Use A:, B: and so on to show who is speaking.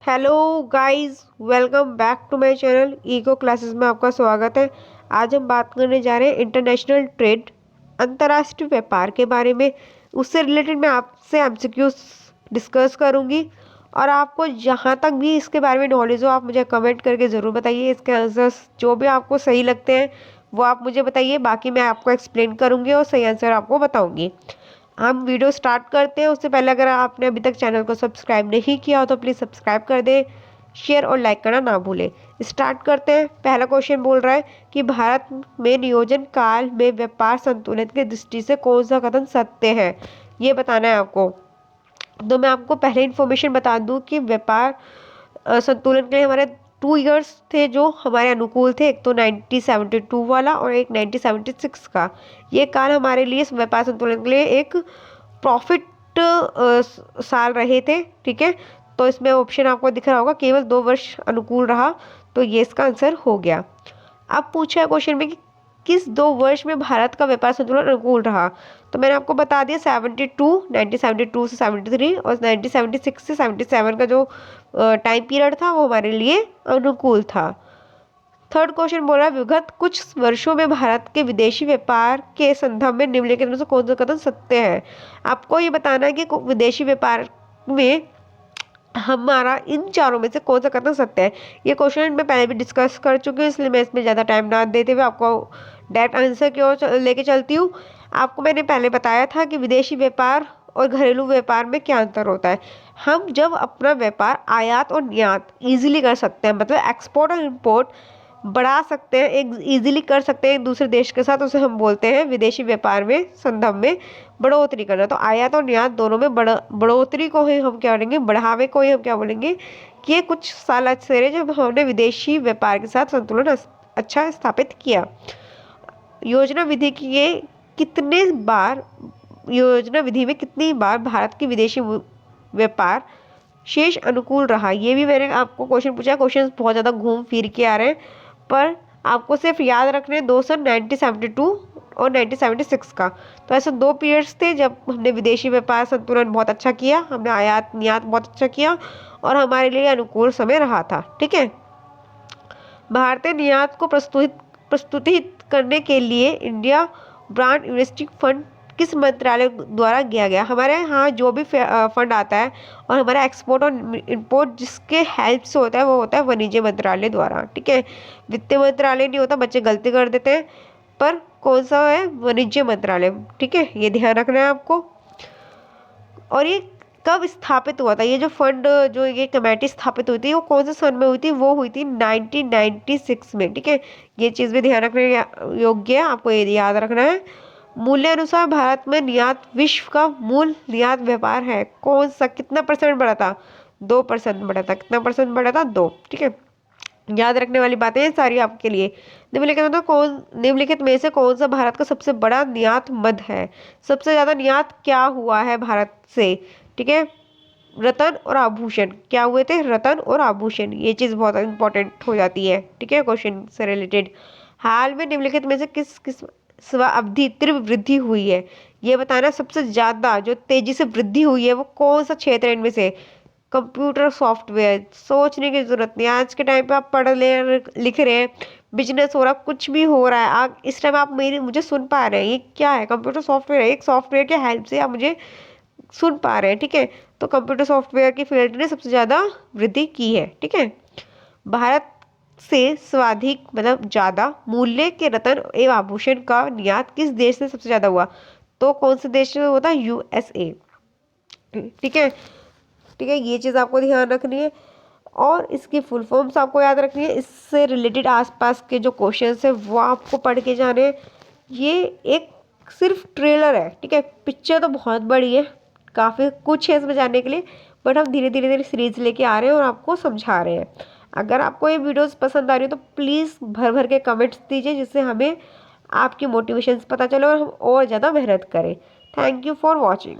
A: Hello guys, welcome back to my channel ego classes में आपका स्वागत है। आज हम बात करने जा रहे हैं इंटरनेशनल ट्रेड, अंतर्राष्ट्रीय व्यापार के बारे में। उससे रिलेटेड मैं आपसे एमसीक्यूज डिस्कस करूंगी और आपको जहां तक भी इसके बारे में नॉलेज हो आप मुझे कमेंट करके ज़रूर बताइए। इसके आंसर्स जो भी आपको सही लगते हैं वो आप मुझे बताइए, बाकी मैं आपको एक्सप्लेन करूँगी और सही आंसर आपको बताऊँगी। हम वीडियो स्टार्ट करते हैं उससे पहले अगर आपने अभी तक चैनल को सब्सक्राइब नहीं किया हो तो प्लीज़ सब्सक्राइब कर दें, शेयर और लाइक करना ना भूलें। स्टार्ट करते हैं। पहला क्वेश्चन बोल रहा है कि भारत में नियोजन काल में व्यापार संतुलन की दृष्टि से कौन सा कथन सत्य है, ये बताना है आपको। तो मैं आपको पहले इन्फॉर्मेशन बता दूं कि व्यापार संतुलन के लिए हमारे 2 इयर्स थे जो हमारे अनुकूल थे। एक तो 1972 वाला और एक 1976 का। ये काल हमारे लिए व्यापार संतुलन के लिए एक प्रॉफिट साल रहे थे। ठीक है, तो इसमें ऑप्शन आपको दिख रहा होगा, केवल 2 वर्ष अनुकूल रहा, तो ये इसका आंसर हो गया। अब पूछा है क्वेश्चन में कि किस 2 वर्ष में भारत का व्यापार संतुलन अनुकूल रहा। तो मैंने आपको बता दिया 1972 से 73 और 1976 से 77 का जो टाइम पीरियड था वो हमारे लिए अनुकूल था। थर्ड क्वेश्चन बोल रहा है विगत कुछ वर्षों में भारत के विदेशी व्यापार के संदर्भ में निम्नलिखित में से कौन सा कथन सत्य है। आपको ये बताना है कि विदेशी व्यापार में हमारा इन चारों में से कौन सा कथन सत्य है। ये क्वेश्चन मैं पहले भी डिस्कस कर चुकी हूँ, इसलिए मैं इसमें ज़्यादा टाइम ना देते हुए आपको डायरेक्ट आंसर की ओर लेके चलती हूँ। आपको मैंने पहले बताया था कि विदेशी व्यापार और घरेलू व्यापार में क्या अंतर होता है। हम जब अपना व्यापार आयात और निर्यात ईजिली कर सकते हैं, मतलब एक्सपोर्ट और इम्पोर्ट बढ़ा सकते हैं, एक ईजिली कर सकते हैं एक दूसरे देश के साथ, उसे हम बोलते हैं विदेशी व्यापार में संदर्भ में बढ़ोतरी करना। तो आयात और निर्यात दोनों में बढ़ोतरी को ही हम क्या बोलेंगे, बढ़ावे को ही हम क्या बोलेंगे कि ये कुछ साल अच्छे रहे जब हमने विदेशी व्यापार के साथ संतुलन अच्छा स्थापित किया। योजना विधि की ये कितने बार योजना विधि में कितनी बार भारत की विदेशी व्यापार शेष अनुकूल रहा। ये भी मैंने आपको क्वेश्चन पूछा। क्वेश्चन बहुत ज़्यादा घूम फिर के आ रहे हैं, पर आपको सिर्फ याद रखने 1972 और 1976 का। तो ऐसे 2 पीरियड्स थे जब हमने विदेशी व्यापार संतुलन बहुत अच्छा किया, हमने आयात निर्यात बहुत अच्छा किया और हमारे लिए अनुकूल समय रहा था। ठीक है, भारतीय निर्यात को प्रस्तुतित करने के लिए इंडिया ब्रांड इन्वेस्टिंग फंड किस मंत्रालय द्वारा किया गया। हमारे यहाँ जो भी फंड आता है और हमारा एक्सपोर्ट और इंपोर्ट जिसके हेल्प से होता है वो होता है वाणिज्य मंत्रालय द्वारा। ठीक है, वित्त मंत्रालय नहीं होता, बच्चे गलती कर देते हैं, पर कौन सा है, वाणिज्य मंत्रालय। ठीक है, ये ध्यान रखना है आपको। और ये कब स्थापित हुआ था, ये जो फंड, जो ये कमेटी स्थापित हुई थी वो कौन से सन में हुई थी, वो हुई थी 1996 में। ठीक है, ये चीज़ भी ध्यान रखने योग्य है, आपको ये याद रखना है। मूल्य अनुसार भारत में निर्यात विश्व का मूल निर्यात व्यापार है कौन सा, कितना परसेंट बढ़ा था, 2% बढ़ा था। कितना परसेंट बढ़ा था, 2। ठीक है, याद रखने वाली बातें हैं सारी आपके लिए। निम्नलिखित में से कौन सा भारत का सबसे बड़ा निर्यात मद है। सबसे ज़्यादा निर्यात क्या हुआ है भारत से। ठीक है, रत्न और आभूषण क्या हुए थे, रत्न और आभूषण। ये चीज़ बहुत इंपॉर्टेंट हो जाती है। ठीक है, क्वेश्चन से रिलेटेड। हाल में निम्नलिखित में से किस किस अवधि तीव्र वृद्धि हुई है, ये बताना। सबसे ज़्यादा जो तेजी से वृद्धि हुई है वो कौन सा क्षेत्र है इनमें से। कंप्यूटर सॉफ्टवेयर, सोचने की जरूरत नहीं। आज के टाइम पे आप पढ़ ले लिख रहे हैं, बिजनेस हो रहा, कुछ भी हो रहा है, आप इस टाइम आप मुझे सुन पा रहे हैं, ये क्या है, कंप्यूटर सॉफ्टवेयर है। एक सॉफ्टवेयर के हेल्प से आप मुझे सुन पा रहे हैं। ठीक है, तो कंप्यूटर सॉफ्टवेयर की फील्ड ने सबसे ज़्यादा वृद्धि की है। ठीक है, भारत से सर्वाधिक मतलब ज़्यादा मूल्य के रत्न एवं आभूषण का निर्यात किस देश से सबसे ज़्यादा हुआ, तो कौन से देश से होता है, USA। ठीक है, ठीक है, ये चीज़ आपको ध्यान रखनी है और इसकी फुल फॉर्म्स आपको याद रखनी है। इससे रिलेटेड आसपास के जो क्वेश्चंस है वो आपको पढ़ के जाने हैं। ये एक सिर्फ ट्रेलर है। ठीक है, पिक्चर तो बहुत बड़ी है, काफ़ी कुछ है इसमें जानने के लिए, बट हम धीरे धीरे सीरीज लेके आ रहे हैं और आपको समझा रहे हैं। अगर आपको ये वीडियोस पसंद आ रही हो तो प्लीज़ भर भर के कमेंट्स दीजिए, जिससे हमें आपकी मोटिवेशंस पता चले और हम और ज़्यादा मेहनत करें। Thank you for watching.